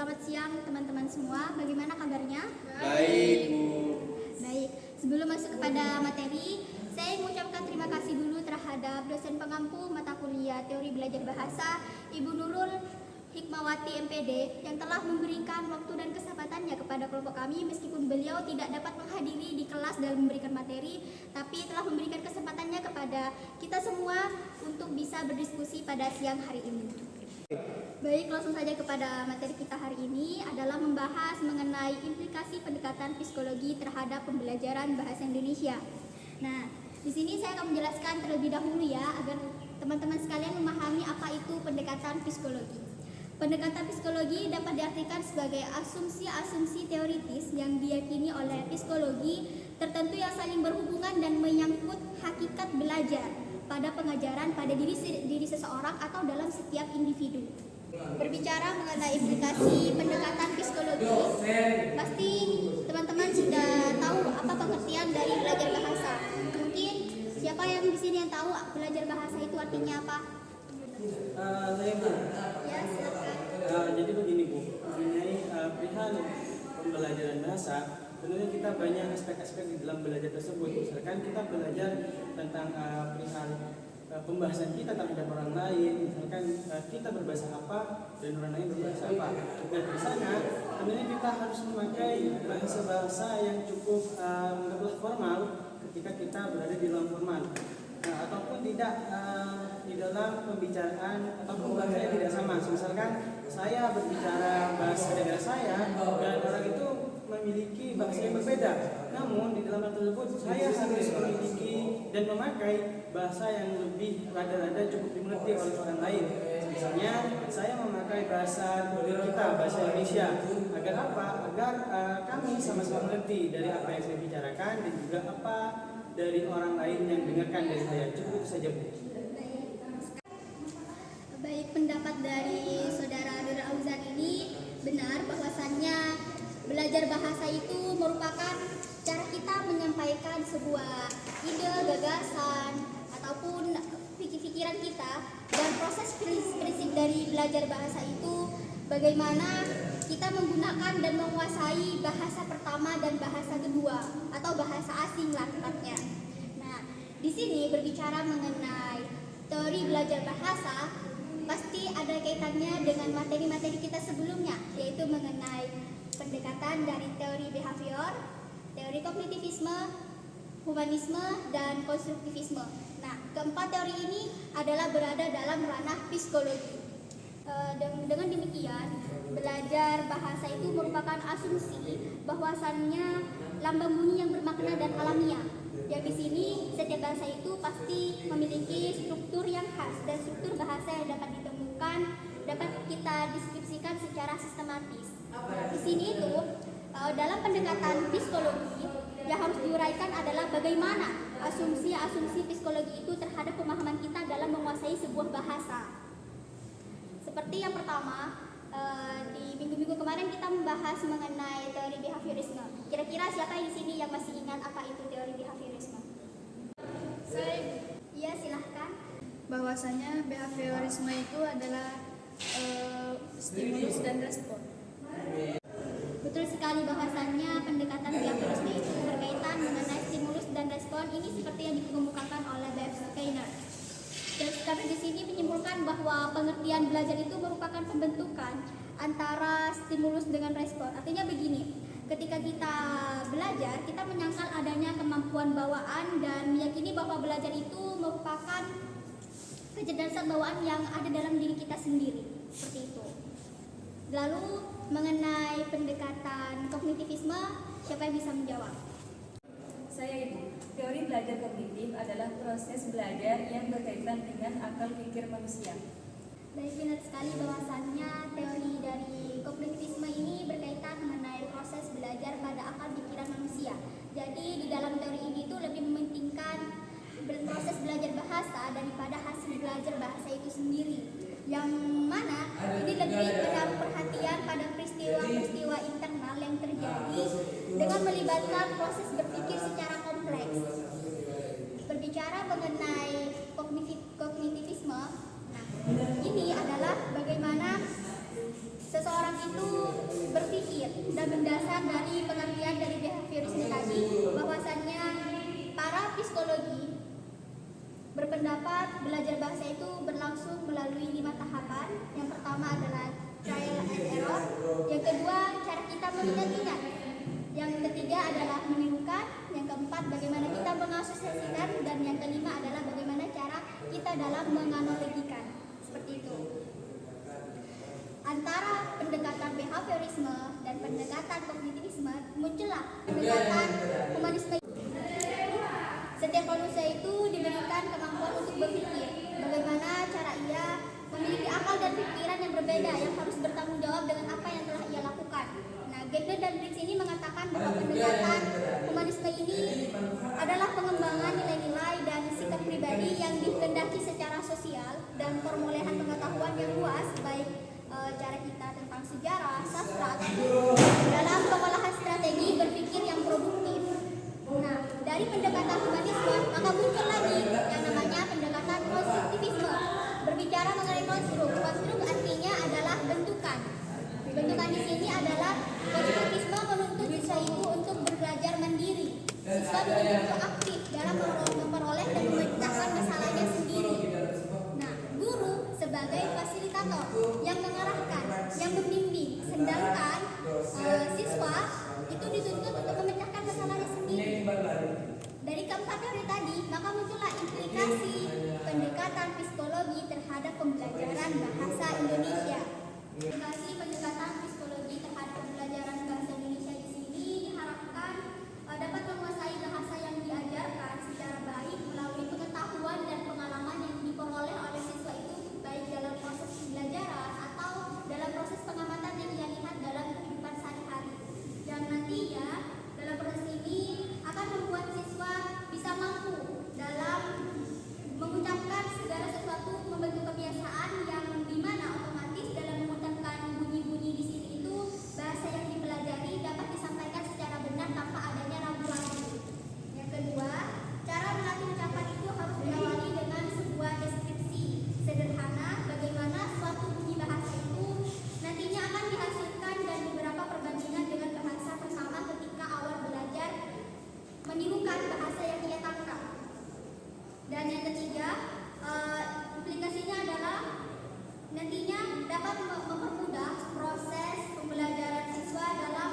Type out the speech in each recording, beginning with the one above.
Selamat siang teman-teman semua, bagaimana kabarnya? Baik, Bu. Baik, sebelum masuk kepada materi, saya mengucapkan terima kasih dulu terhadap dosen pengampu mata kuliah Teori Belajar Bahasa, Ibu Nurul Hikmawati MPD, yang telah memberikan waktu dan kesempatannya kepada kelompok kami meskipun beliau tidak dapat menghadiri di kelas dalam memberikan materi, tapi telah memberikan kesempatannya kepada kita semua untuk bisa berdiskusi pada siang hari ini. Baik, langsung saja kepada materi kita hari ini adalah membahas mengenai implikasi pendekatan psikologi terhadap pembelajaran bahasa Indonesia. Nah, di sini saya akan menjelaskan terlebih dahulu ya, agar teman-teman sekalian memahami apa itu pendekatan psikologi. Pendekatan psikologi dapat diartikan sebagai asumsi-asumsi teoritis yang diyakini oleh psikologi tertentu yang saling berhubungan dan menyangkut hakikat belajar pada pengajaran pada diri seseorang atau dalam setiap individu. Berbicara mengenai implikasi pendekatan psikologi, pasti teman-teman sudah tahu apa pengertian dari belajar bahasa. Mungkin siapa yang di sini yang tahu belajar bahasa itu artinya apa? Saya, Bu. Ya, silakan. Jadi begini, Bu, mengenai perihal pembelajaran bahasa, tentunya kita banyak aspek-aspek di dalam belajar tersebut. Misalkan kita belajar tentang perihal pembahasan kita terhadap orang lain, misalkan kita berbahasa apa dan orang lain berbahasa apa. Dan di sana tentunya kita harus memakai bahasa-bahasa yang cukup formal ketika kita berada di dalam formal, ataupun tidak di dalam pembicaraan ataupun bahasa yang tidak sama. Misalkan saya berbicara bahasa negara saya dan orang itu memiliki bahasa yang berbeda, namun di dalam hal tersebut saya harus memiliki dan memakai bahasa yang lebih rada-rada cukup dimengerti oleh orang lain. Misalnya saya memakai bahasa kita, bahasa Indonesia, agar apa? Agar kami sama-sama mengerti dari apa yang saya bicarakan dan juga apa dari orang lain yang dengarkan dari saya. Cukup saja, Bu. Baik, pendapat dari saudara Dora Auzan ini benar bahwasannya belajar bahasa itu merupakan cara kita menyampaikan sebuah ide, gagasan, ataupun pikiran kita, dan proses prinsip dari belajar bahasa itu bagaimana kita menggunakan dan menguasai bahasa pertama dan bahasa kedua atau bahasa asing lah tepatnya. Nah, di sini berbicara mengenai teori belajar bahasa, pasti ada kaitannya dengan materi-materi kita sebelumnya, yaitu mengenai pendekatan dari teori behavior, teori kognitivisme, humanisme, dan konstruktivisme. Nah, keempat teori ini adalah berada dalam ranah psikologi. Dengan demikian, belajar bahasa itu merupakan asumsi bahwasannya lambang bunyi yang bermakna dan alamiah. Yang di sini setiap bahasa itu pasti memiliki struktur yang khas, dan struktur bahasa yang dapat ditemukan dapat kita deskripsikan secara sistematis. Di sini itu dalam pendekatan psikologi yang harus diuraikan adalah bagaimana asumsi-asumsi psikologi itu terhadap pemahaman kita dalam menguasai sebuah bahasa. Seperti yang pertama, di minggu-minggu kemarin kita membahas mengenai teori behaviorisme. Kira-kira siapa di sini yang masih ingat apa itu teori behaviorisme? Iya, silahkan. Bahwasanya behaviorisme itu adalah stimulus dan respon. Betul sekali, bahwasannya pendekatan behaviorisme itu berkaitan mengenai stimulus dan respon. Ini seperti yang dikemukakan oleh B.F. Skinner. Dan kami di sini menyimpulkan bahwa pengertian belajar itu merupakan pembentukan antara stimulus dengan respon. Artinya begini, ketika kita belajar, kita menyangkal adanya kemampuan bawaan dan meyakini bahwa belajar itu merupakan kecerdasan bawaan yang ada dalam diri kita sendiri. Seperti itu. Lalu mengenai pendekatan kognitivisme, siapa yang bisa menjawab? Saya Ibu. Teori belajar kognitif adalah proses belajar yang berkaitan dengan akal pikir manusia. Baik, benar sekali bahwasannya teori dari kognitivisme ini berkaitan mengenai proses belajar pada akal pikiran manusia. Jadi di dalam teori ini tuh lebih mementingkan proses belajar bahasa daripada hasil belajar bahasa itu sendiri. Yang mana ini lebih menaruh perhatian pada peristiwa-peristiwa internal yang terjadi dengan melibatkan proses berpikir secara kompleks. Berbicara mengenai kognitivisme, nah ini adalah bagaimana seseorang itu Yang kedua, cara kita mengingat-ingat. Yang ketiga adalah menirukan. Yang keempat, bagaimana kita mengasosiasikan. Dan yang kelima adalah bagaimana cara kita dalam menganalogikan. Seperti itu. Antara pendekatan behaviorisme dan pendekatan kognitivisme muncullah pendekatan humanisme. Setiap manusia itu diberikan kemampuan untuk berpikir. Bagaimana cara ia memiliki akal dan pikiran yang berbeda yang harus bertanggung jawab dengan apa yang telah ia lakukan. Nah, Gardner dan Briggs ini mengatakan bahwa pendekatan humanisme ini adalah pengembangan nilai-nilai dan sikap pribadi yang dikehendaki secara sosial dan perolehan pengetahuan yang luas, baik cara kita tentang sejarah, sastra, ataupun dalam pengolahan strategi berpikir yang produktif. Nah, dari pendekatan humanisme maka muncul lagi yang namanya pendekatan konstruktivisme. Berbicara mengenai konstruk, konstruk artinya adalah bentukan. Bentukan di sini adalah konstruktivisme menuntut siswa itu untuk belajar mandiri. Siswa dituntut aktif dalam memperoleh dan memecahkan masalahnya sendiri. Nah, guru sebagai fasilitator yang mengarahkan, yang membimbing, sedangkan siswa itu dituntut untuk memecahkan masalahnya sendiri. Dari keempat teori tadi, maka muncullah implikasi pendekatan psikologi terhadap pembelajaran bahasa Indonesia. Implikasi pendekatan psikologi terhadap pembelajaran bahasa Indonesia di sini diharapkan dapat menguasai bahasa yang diajarkan secara baik melalui pengetahuan dan pengalaman yang diperoleh oleh siswa itu, baik dalam proses pembelajaran atau dalam proses pengamatan yang ia lihat dalam kehidupan sehari-hari. Yang nantinya dalam proses ini akan membuat siswa bisa mampu dalam mengucapkan segala sesuatu, membentuk kebiasaan yang dimana otomatis dalam mengucapkan bunyi-bunyi di sini itu bahasa yang dipelajari dapat disampaikan secara benar tanpa adanya ragu-ragu. Yang kedua, cara melatih ucapan itu harus diawali dengan sebuah deskripsi sederhana bagaimana suatu bunyi bahasa itu nantinya akan dihasilkan dan beberapa perbandingan dengan bahasa pertama ketika awal belajar menirukan bahasa yang ia tangkap. Dan yang ketiga, implikasinya adalah nantinya dapat mempermudah proses pembelajaran siswa dalam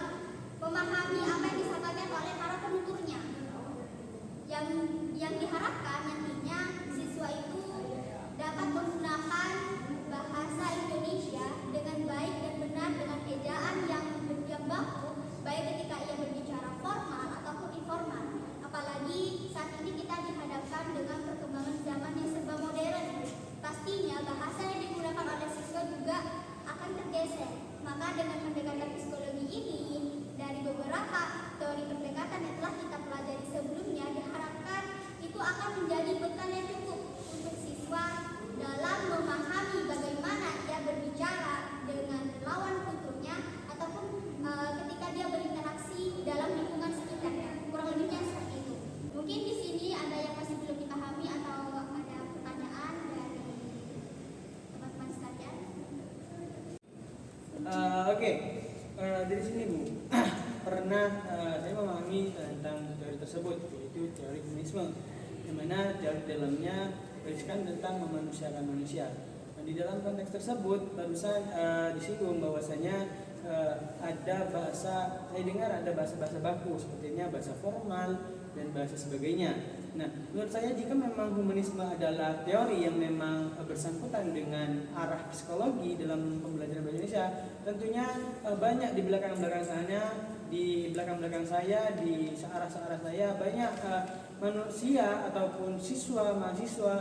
memahami apa yang disampaikan oleh para penuturnya. Yang diharapkan nantinya siswa itu dapat menggunakan bahasa Indonesia dengan baik dan benar dengan ejaan yang baku, baik ketika ia berbicara formal ataupun informal. Apalagi saat ini kita dihadapkan dengan perkembangan zaman yang serba modern. Pastinya bahasa yang digunakan oleh siswa juga akan tergeser. Maka dengan pendekatan psikologi ini, dari beberapa teori pendekatan yang telah kita pelajari sebelumnya, diharapkan itu akan menjadi bekal yang cukup untuk siswa dalam memahami bagaimana ia berbicara dengan lawan tuturnya ataupun ketika dia berinteraksi dalam lingkungan sekitarnya. Kurang lebihnya seperti itu. Mungkin di sini ada yang masih belum dipahami atau ada pertanyaan dari teman-teman sekalian. Oke. Dari sini Bu, pernah saya memahami tentang teori tersebut, yaitu teori humanisme, di mana teori dalamnya berisikan tentang memanusiakan manusia. Nah, di dalam konteks tersebut barusan disinggung bahwasanya ada bahasa, saya dengar ada bahasa-bahasa baku, sepertinya bahasa formal dan bahasa sebagainya. Nah, menurut saya jika memang humanisme adalah teori yang memang bersangkutan dengan arah psikologi dalam pembelajaran bahasa Indonesia, tentunya banyak di belakang-belakang sana, di belakang-belakang saya, di searah-searah saya banyak manusia ataupun siswa, mahasiswa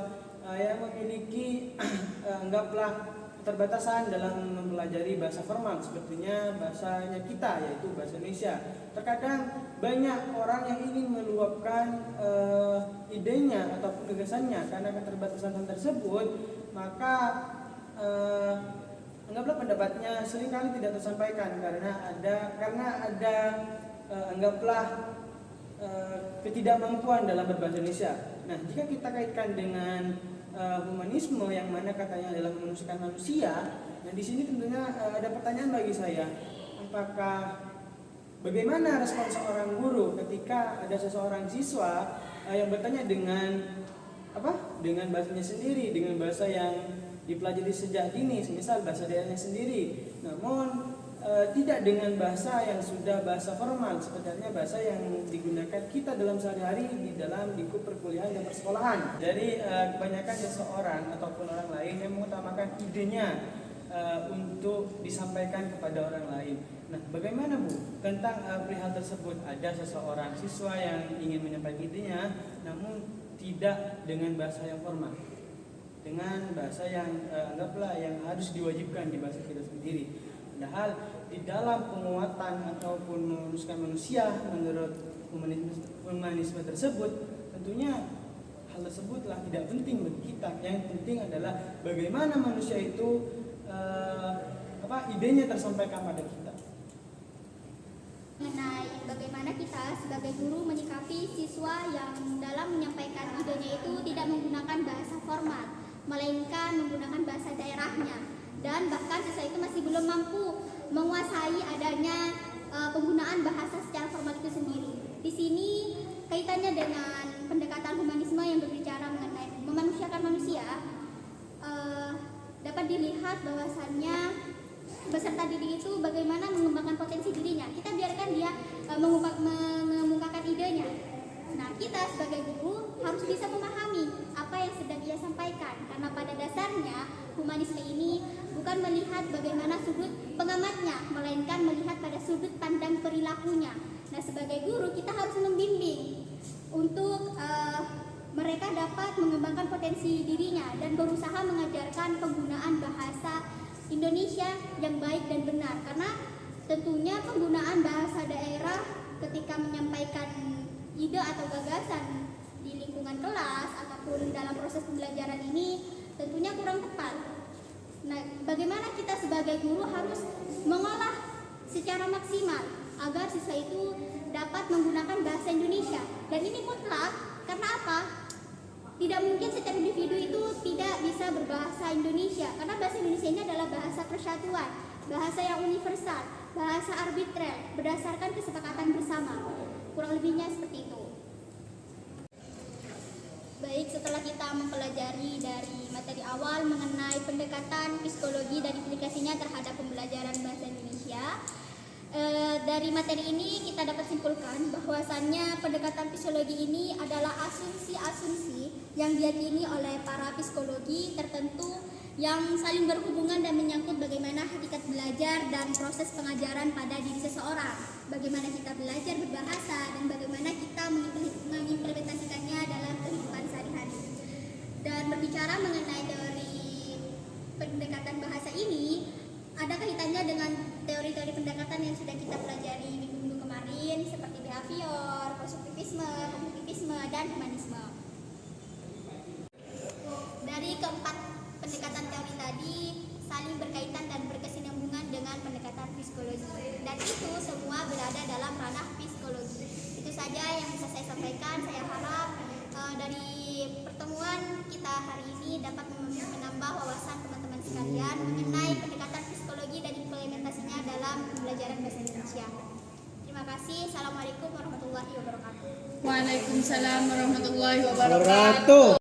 yang memiliki anggaplah keterbatasan dalam mempelajari bahasa formal, sepertinya bahasanya kita, yaitu bahasa Indonesia. Terkadang banyak orang yang ingin meluapkan idenya ataupun gagasannya, karena keterbatasan tersebut maka anggaplah pendapatnya seringkali tidak tersampaikan karena ada anggaplah ketidakmampuan dalam berbahasa Indonesia. Nah, jika kita kaitkan dengan humanisme yang mana katanya adalah memanusiakan manusia, nah di sini tentunya ada pertanyaan bagi saya, apakah bagaimana respon seorang guru ketika ada seseorang siswa yang bertanya dengan bahasanya sendiri, dengan bahasa yang dipelajari sejak dini, semisal bahasa daerahnya sendiri, namun tidak dengan bahasa yang sudah bahasa formal, sebenarnya bahasa yang digunakan kita dalam sehari-hari di dalam lingkup perkuliahan dan persekolahan. Jadi kebanyakan seseorang ataupun orang lain yang mengutamakan idenya untuk disampaikan kepada orang lain. Nah, bagaimana Bu tentang perihal tersebut? Ada seseorang siswa yang ingin menyampaikan idenya, namun tidak dengan bahasa yang formal, dengan bahasa yang anggaplah yang harus diwajibkan di bahasa kita sendiri. Padahal di dalam penguatan ataupun meluluskan manusia menurut humanisme tersebut, tentunya hal tersebutlah tidak penting bagi kita. Yang penting adalah bagaimana manusia itu idenya tersampaikan pada kita. Mengenai bagaimana kita sebagai guru menyikapi siswa yang dalam menyampaikan idenya itu tidak menggunakan bahasa formal, melainkan menggunakan bahasa daerahnya. Dan bahkan siswa itu masih belum mampu menguasai adanya penggunaan bahasa secara formal itu sendiri. Di sini kaitannya dengan pendekatan humanisme yang berbicara mengenai memanusiakan manusia, dapat dilihat bahwasannya peserta didik itu bagaimana mengembangkan potensi dirinya. Kita biarkan dia mengemukakan idenya. Nah, kita sebagai guru harus bisa memahami apa yang sedang ia sampaikan, karena pada dasarnya humanisme ini bukan melihat bagaimana sudut pengamatnya, melainkan melihat pada sudut pandang perilakunya. Nah, sebagai guru kita harus membimbing untuk mereka dapat mengembangkan potensi dirinya dan berusaha mengajarkan penggunaan bahasa Indonesia yang baik dan benar, karena tentunya penggunaan bahasa daerah ketika menyampaikan ide atau gagasan di lingkungan kelas ataupun dalam proses pembelajaran ini tentunya kurang tepat. Nah, bagaimana kita sebagai guru harus mengolah secara maksimal agar siswa itu dapat menggunakan bahasa Indonesia, dan ini mutlak. Karena apa? Tidak mungkin setiap individu itu tidak bisa berbahasa Indonesia, karena bahasa Indonesia ini adalah bahasa persatuan, bahasa yang universal, bahasa arbitrer berdasarkan kesepakatan bersama. Kurang lebihnya seperti itu. Baik, setelah kita mempelajari dari materi awal mengenai pendekatan psikologi dan implikasinya terhadap pembelajaran bahasa Indonesia, dari materi ini kita dapat simpulkan bahwasannya pendekatan psikologi ini adalah asumsi-asumsi yang diyakini oleh para psikologi tertentu yang saling berhubungan dan menyangkut bagaimana hakikat belajar dan proses pengajaran pada diri seseorang, bagaimana kita belajar berbahasa, dan bagaimana kita mengimplementasikannya dalam kehidupan sehari-hari. Dan berbicara mengenai teori pendekatan bahasa ini, ada kaitannya dengan teori-teori pendekatan yang sudah kita pelajari minggu-minggu kemarin, seperti behavior, konstruktivisme, kognitivisme, dan humanisme. Dari keempat pendekatan teori tadi saling berkaitan dan berkesinambungan dengan pendekatan psikologi, dan itu semua berada dalam ranah psikologi. Itu saja yang bisa saya sampaikan. Saya harap dari pertemuan kita hari ini dapat menambah wawasan teman-teman sekalian mengenai pendekatan psikologi dan implementasinya dalam pembelajaran bahasa Indonesia. Terima kasih. Assalamualaikum warahmatullahi wabarakatuh. Waalaikumsalam warahmatullahi wabarakatuh.